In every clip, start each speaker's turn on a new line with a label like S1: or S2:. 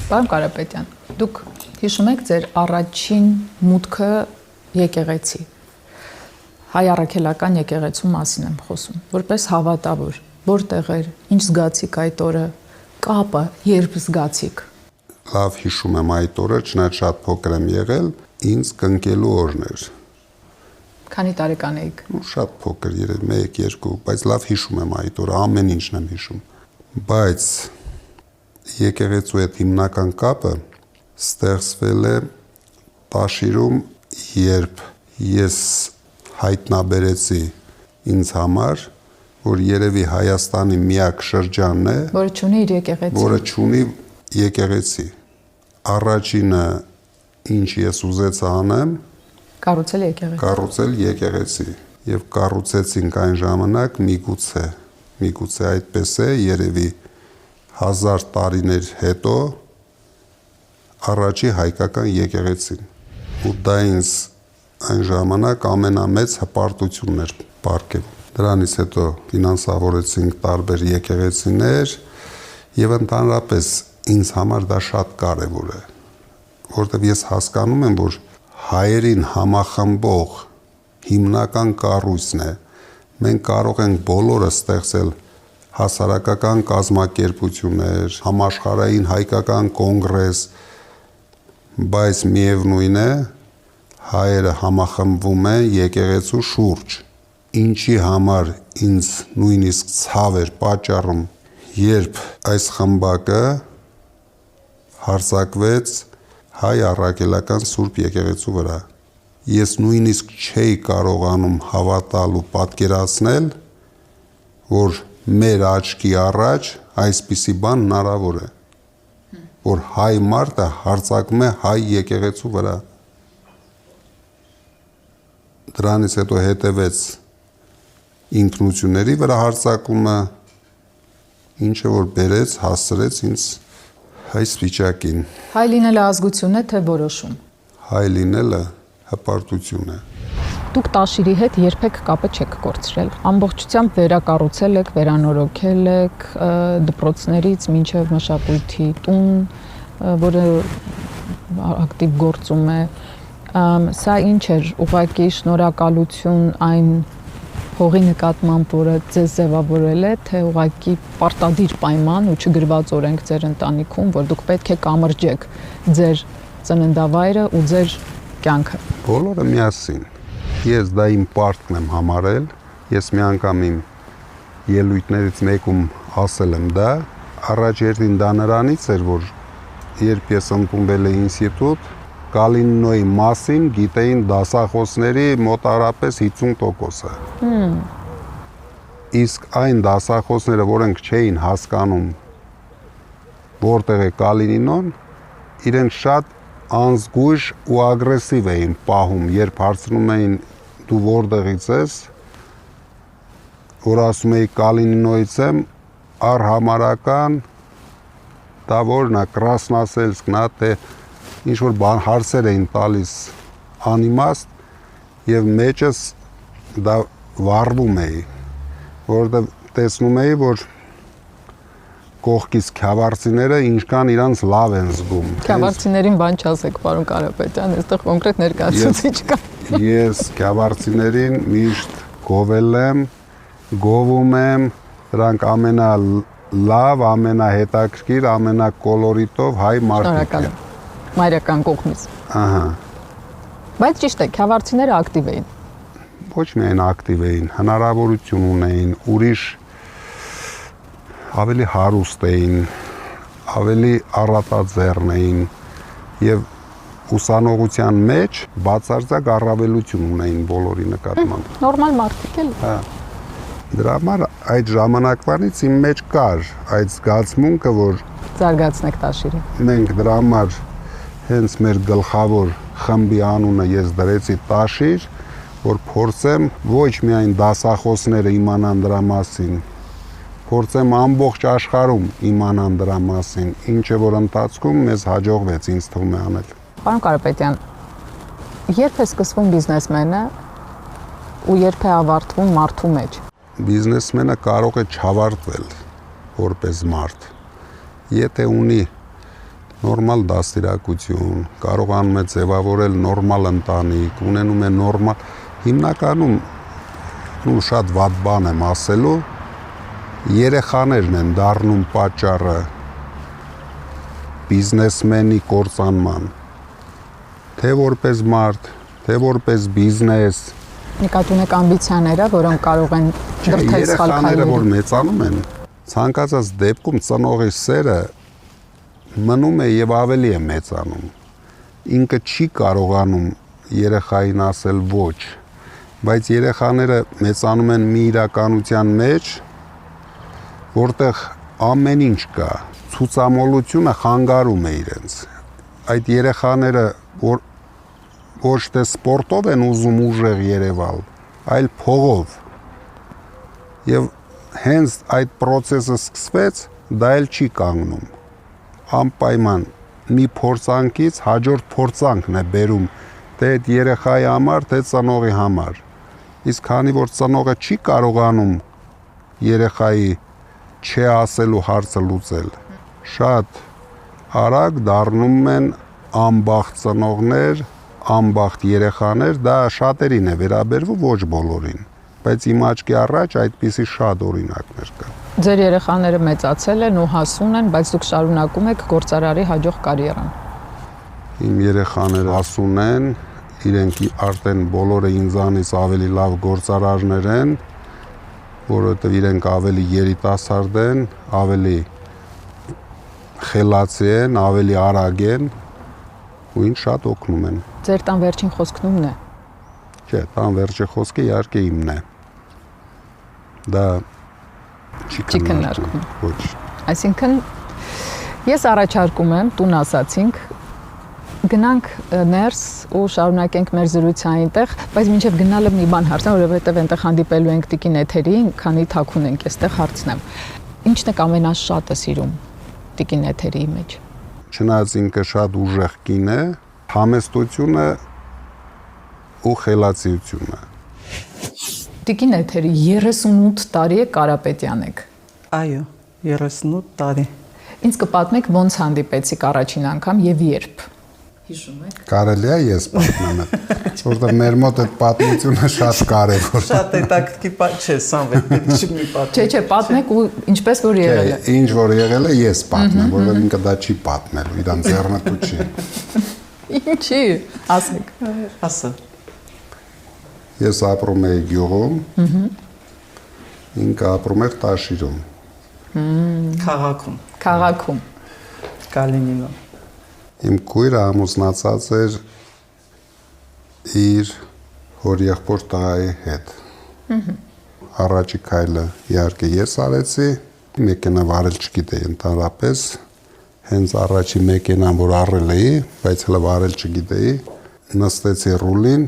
S1: Պարոն Կարապետյան, դուք հիշում եք ձեր առաջին մուտքը եկեղեցի, հայ առաքելական եկեղեցու մասին եմ խոսում, որպես հավատավոր, որտեղ էր, ինչ զգացիք այդ օրը, կապը, երբ զգացիք։
S2: Լավ հիշում եմ այդ օրը, չնայած շատ փոքր եմ եղել, ինձ կնկելու օրն էր։
S1: Քանի տարեկան էիք։
S2: Շատ փոքր, 1-2, բայց լավ հիշում եմ այդ օրը, ամեն ինչն եմ հիշում։ Բայց եկեղեցու հետ հիմնական կապը ստեղծվել է Տաշիրում, երբ ես հայտնաբերեցի ինձ համար, որ երևի Հայաստանի միակ շրջանն է,
S1: որը չունի իր եկեղեցի։
S2: Որը չունի եկեղեցի։ Առաջինը, ինչ ես ուզեցա անեմ,
S1: կառուցել եկեղեցի։
S2: Կառուցել եկեղեցի։ Եվ կառուցեցինք այն ժամանակ միգուցե այդպես է, երևի 1000 տարիներ հետո առաջի հայկական եկեղեցին։ Ու դա ինձ այն ժամանակ ամենամեծ հպարտությունն էր պարգևում։ Դրանից հետո ֆինանսավորեցինք տարբեր եկեղեցիներ եւ ընդհանրապես ինձ համար դա շատ կարեւոր է, որովհետեւ ես հասկանում եմ, որ հայերին համախմբող հիմնական կառույցն է։ Մենք կարող ենք բոլորը ստեղծել հասարակական կազմակերպություններ, համաշխարհային հայկական կոնգրես, բայց միևնույն է, հայերը համախմբվում են եկեղեցու շուրջ։ Ինչի համար ինձ նույնիսկ ցավ էր պատճառում, երբ այս խմբակը հարձակվեց հայ առաքելական Սուրբ եկեղեցու վրա։ Ես նույնիսկ չէի կարողանում հավատալ ու պատկերացնել, որ մեր աչքի առաջ այսպիսի բան հնարավոր է, որ հայ մարդը հարձակվում է հայ եկեղեցու վրա։ Դրանից հետո հետևեց ինքնությունների վրա հարձակումը, ինչը որ բերեց, հասցրեց ինձ այս վիճակին։
S1: Հայ լինելը ազգություն է, թե որոշում։
S2: Հայ լինելը հպարտություն է։
S1: Դուք Տաշիրի հետ երբեք կապը չեք կորցրել։ Ամբողջությամբ վերակառուցել եք, վերանորոգել եք դպրոցներից մինչև մշակույթի տուն, որը ակտիվ գործում է։ Սա ինչ էր, ուղղակի շնորհակալություն այն հողի նկատմամբ, որը ձեզ ձևավորել է, թե ուղղակի պարտադիր պայման ու չգրված օրենք ձեր ընտանիքում, որ դուք պետք է կամրջեք ձեր ծննդավայրը ու ձեր կյանքը։
S2: Բոլորը միասին։ Ես դա իմ պարտքն եմ համարել, ես մի անգամ իմ ելույթներից մեկում ասել եմ դա, առաջ երթին դա նրանից էր, որ երբ ես ընդունվել էի ինստիտուտ, Կալինինոյի մասին գիտեին դասախոսների մոտավորապես 50%-ը։ Իսկ այն դասախոսները, որոնք չէին հասկանում որտեղ է Կալինինոն, իրենք շատ անզգույշ ու ագրեսիվ էին պահում, երբ հարցնում էին դու որտեղից ես, որ ասում էի Կալինինոյից եմ, առհամարական դա որն է Կրասնասելսկն է, թե ինչ որ բան հարցեր էին տալիս անիմաստ եւ մեջս դա վառվում էի, որովհետեւ տեսնում էի, որ կողքից քյավարցիները ինչքան իրանց լավ են զգում։
S1: Քյավարցիներին բան չասեք, պարոն Կարապետյան, այստեղ կոնկրետ ներկայացուցիչ կա։
S2: Ես քյավարցիներին միշտ գովել եմ, գովում եմ, դրանք ամենալավ, ամենահետաքրքիր, ամենակոլորիտով հայ մարդիկ են։
S1: Մայրական կողմից։
S2: Ահա։
S1: Բայց ճիշտ է, քյավարցիները ակտիվ էին։
S2: Ոչ միայն ակտիվ էին, հնարավորություն ունեին, ուրիշ ավելի հարուստ էին, ավելի առատաձեռն էին եւ ուսանողության մեջ բացարձակ առավելություն ունեին բոլորի նկատմամբ։
S1: Նորմալ մարդիկ էլ։
S2: Հա։ Դրա համար այդ ժամանակվանից իմ մեջ կար այդ զգացմունքը, որ
S1: զարգացնեք Տաշիրը։
S2: Մենք դրա համար հենց մեր գլխավոր խմբի անունը ես դրեցի Տաշիր, որ փորձեմ ոչ միայն դասախոսները իմանան դրա մասին, փորձեմ ամբողջ աշխարհում իմանան դրա մասին, ինչը որ ընթացքում մեզ հաջողվեց, ինձ թվում է անել։
S1: Պարոն Կարապետյան, երբ է սկսվում բիզնեսմենը ու երբ է ավարտվում մարդու մեջ։
S2: Բիզնեսմենը կարող է չավարտվել որպես մարդ, եթե ունի նորմալ դաստիարակություն, կարողանում է ձևավորել նորմալ ընտանիք, ունենում է նորմալ հիմնականում շատ վատ բան եմ ասելու, երեխաներն են դառնում պատճառը բիզնեսմենի կործանման, թե որպես մարդ, թե որպես բիզնես։
S1: Նկատում եք ամբիցիաները, որոնք կարող են դրդել սխալ քայլերի։
S2: Երեխաները, որ մեծանում են, ցանկացած դեպքում ծնողի սերը մնում է եւ ավելի է մեծանում։ Ինքը չի կարողանում երեխային ասել ոչ, բայց երեխաները մեծանում են մի իրականության մեջ, որտեղ ամեն ինչ կա, ցուցամոլությունը խանգարում է իրենց։ Այդ երեխաները ոչ թե սպորտով են ուզում ուժեղ երևալ, այլ փողով։ Եվ հենց այդ process-ը սկսվեց, դա էլ չի կանգնում։ Անպայման մի փորձանքից հաջորդ փորձանքն է բերում թե այդ երեխայի համար, թե ծնողի համար։ Իսկ քանի որ ծնողը չի կարողանում երեխայի չէ ասելու հարցը լուծել, շատ արագ դառնում են անբախտ ծնողներ, անբախտ երեխաներ, դա շատերին է վերաբերվում, ոչ բոլորին, բայց իմ աչքի առաջ այդպիսի շատ օրինակներ կան։
S1: Ձեր երեխաները մեծացել են ու հասուն են, բայց դուք շարունակում եք գործարարի հաջող կարիերան։
S2: Իմ երեխաները հասուն են, իրենք արդեն բոլորը ինձանից ավելի լավ գործարարներ են, որովհետև իրենք ավելի երիտասարդ են, ավելի խելացի են, ավելի արագ են ու ինձ շատ օգնում են։
S1: Ձեր տան վերջին խոսքն ումն է։
S2: Չէ, տան վերջի խոսքը իհարկե իմն է։ Դա չի քննարկվում։ Ոչ։
S1: Այսինքն ես առաջարկում եմ, տուն ասացինք, գնանք ներս ու շարունակենք մեր զրույցային տեղ, բայց մինչև գնալը մի բան հարցնեմ, որովհետև այնտեղ հանդիպելու ենք Տիկին Էթերին, քանի թաքուն ենք այստեղ հարցնեմ։ Ինչն եք ամենաշատը սիրում Տիկին Էթերի մեջ։
S2: Չնայած ինքը շատ ուժեղ կին է, համեստությունը ու խելացիությունը։
S1: Տիկին Էթերի 38 տարի է Կարապետյան եք։
S3: Այո, 38 տարի։
S1: Ինձ կպատմեք ոնց հանդիպեցիք առաջին անգամ եւ երբ։ Հիշում եք։
S2: Կարելի է ես պատմեմ, որովհետև մեր մոտ այդ պատմությունը շատ կարևոր է։
S3: Շատ հետաքրքիր չէ, Սամվել, պետք չի մի պատմել։
S1: Չէ, պատմեք ու ինչպես որ եղել է։
S2: Ինչ որ եղել է, ես պատմեմ, որովհետև ինքը դա չի պատմելու, իրան ձեռնտու չի։
S1: Ինչի, ասեք։
S3: Ասա։
S2: Ես ապրում էի գյուղում, ինքը ապրում էր Տաշիրում։
S3: Քաղաքում։ Կալինինով։
S2: Իմ քույրը ամուսնացած էր իր հորեղբոր տղայի հետ։ Առաջի քայլը իհարկե ես արեցի, մեքենա վարել չգիտեի ընդհանրապես, հենց առաջի մեքենան որ առել էի, բայց հələ վարել չգիտեի, նստեցի ռուլին,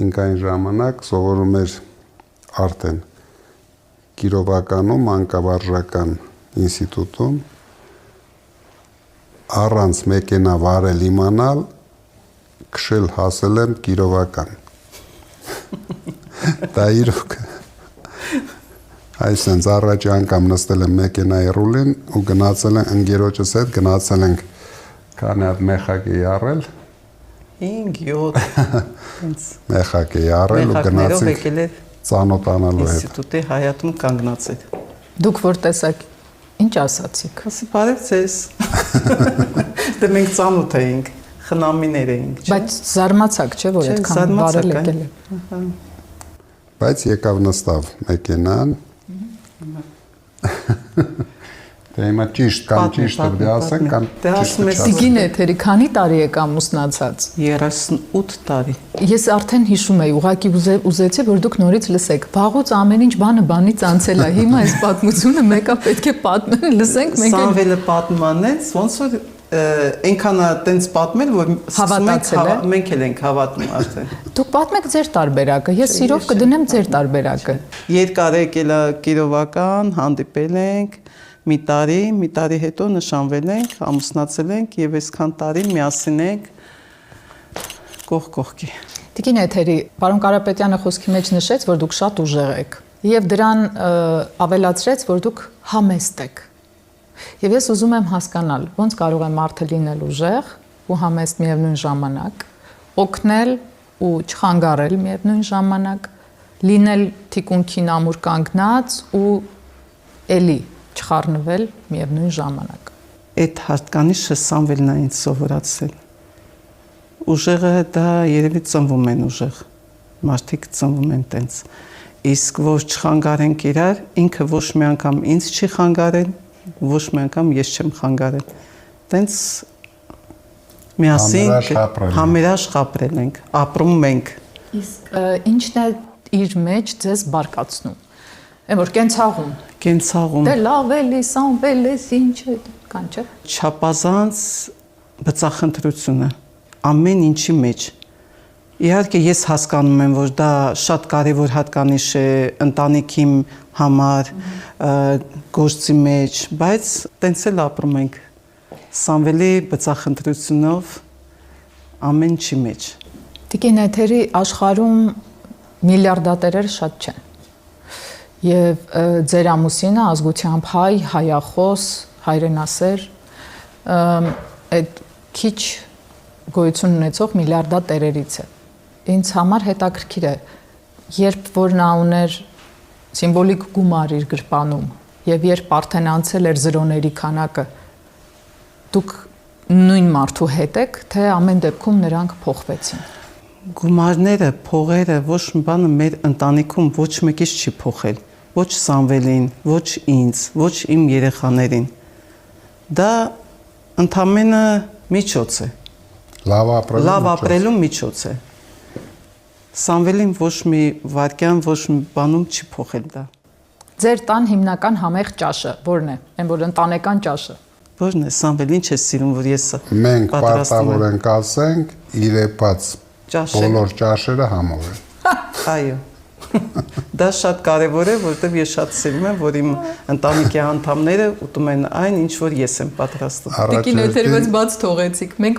S2: ինք այն ժամանակ սովորում էր արդեն Կիրովականում, մանկավարժական ինստիտուտում, առանց մեքենա վարել իմանալ, քշել հասել եմ Կիրովական։ Դա իրոք։ Այսինքն առաջի անգամ նստել եմ մեքենայի ռուլին ու գնացել ենք ընկերոջս հետ, գնացել ենք քանի հատ մեխակ էի առել։
S3: 5-7
S2: մեխակ էի առել ու գնացինք ծանոթանալու հետ։
S3: Ինստիտուտի հայատում կանգնացել։
S1: Դուք որ տեսակ ինչ ասացիք։
S3: Ասի բարև ձեզ։ Դե մենք ծանոթ էինք, խնամիներ էինք, չէ՞։
S1: Բայց զարմացաք, չէ՞ որ այդքան վարել եկել է։
S2: Բայց եկավ նստավ մեքենան։ Դե հիմա ճիշտ կամ ճիշտ պետք է ասենք կամ ճիշտ։
S1: Տիկին Էթերի քանի տարի եք ամուսնացած։
S3: 38 տարի։
S1: Ես արդեն հիշում եի, ուղղակի ուզեցի, որ դուք նորից լսեք։ Վաղուց ամեն ինչ բանից անցել է։ Հիմա այս պատմությունը մեկը պետք է պատմեն, լսենք մենք։
S3: Սամվելը պատմանեց, ոնց որ այնքան է տենց պատմել, որ մենք էլ ենք հավատում արդեն։
S1: Դուք պատմեք ձեր տարբերակը, ես սիրով կդնեմ ձեր տարբերակը։
S3: Երկար եկել է Կիրովական, հանդիպել ենք մի տարի հետո նշանվել ենք, ամուսնացել ենք եւ այսքան տարի միասին ենք կողք կողքի։
S1: Տիկին Էթերի, պարոն Կարապետյանը խոսքի մեջ նշեց, որ դուք շատ ուժեղ եք եւ դրան ավելացրեց, որ դուք համեստ եք։ Եվ ես ուզում եմ հասկանալ, ոնց կարող է մարդը լինել ուժեղ ու համեստ միևնույն ժամանակ, օգնել ու չխանգարել միևնույն ժամանակ, լինել թիկունքին ամուր կանգնած ու էլի չխառնվել միևնույն ժամանակ։
S3: Այդ հատկանիշը Սամվելն է ինձ սովորացրել։ Ուժեղը դա երևի ծնվում են ուժեղ, մարդիկ ծնվում են տենց, իսկ որ չխանգարենք իրար, ինքը ոչ մի անգամ ինձ չի խանգարել, ոչ մի անգամ ես չեմ խանգարել, տենց միասին համերաշխ ապրել ենք, ապրում ենք։
S1: Իսկ ինչն է իր մեջ ձեզ բարկացնում, այն որ կենցաղում, դե լավ էլի, Սամվել էս ինչ է, կան չէ։
S3: Չափազանց բծախնդրությունը ամեն ինչի մեջ։ Իհարկե ես հասկանում եմ, որ դա շատ կարևոր հատկանիշ է ընտանիքի համար, գործի մեջ, բայց տենց էլ ապրում ենք Սամվելի բծախնդրությունով ամեն ինչի մեջ։
S1: Տիկին Էթերի աշխարհում միլիարդատերեր շատ չեն։ Եվ ձեր ամուսինը ազգությամբ հայ, հայախոս, հայրենասեր, այդ քիչ գոյություն ունեցող միլիարդատերերից է։ Ինձ համար հետաքրքիր է, երբ որ նա ուներ սիմվոլիկ գումար իր գրպանում եւ երբ արդեն անցել էր զրոների քանակը, դուք նույն մարդու հետ եք, թե ամեն դեպքում նրանք փոխվեցին։
S3: Գումարները, փողերը, ոչ մի բանը մեր ընտանիքում ոչ մեկից չի փոխել, ոչ Սամվելին, ոչ ինձ, ոչ իմ երեխաներին։ Դա ընդամենը միջոց է։ Լավ ապրելու միջոց է։ Սամվելին ոչ մի վարքյան, ոչ մի բանում չի փոխել դա։
S1: Ձեր տան հիմնական համեղ ճաշը ո՞րն է, այն որ ընտանեկան ճաշը։
S3: Ո՞րն է, Սամվել, ինչ ես սիրում, որ ես
S2: մենք պարտավոր ենք ասենք, իրեփած բոլոր ճաշերը համով են։
S3: Այո։ Դա շատ կարևոր է, որովհետև ես շատ սիրում եմ, որ իմ ընտանիքի անդամները ուտում են այն, ինչ որ ես եմ պատրաստում։
S1: Տիկին Էթերի բայց բաց թողեցիք։ Մենք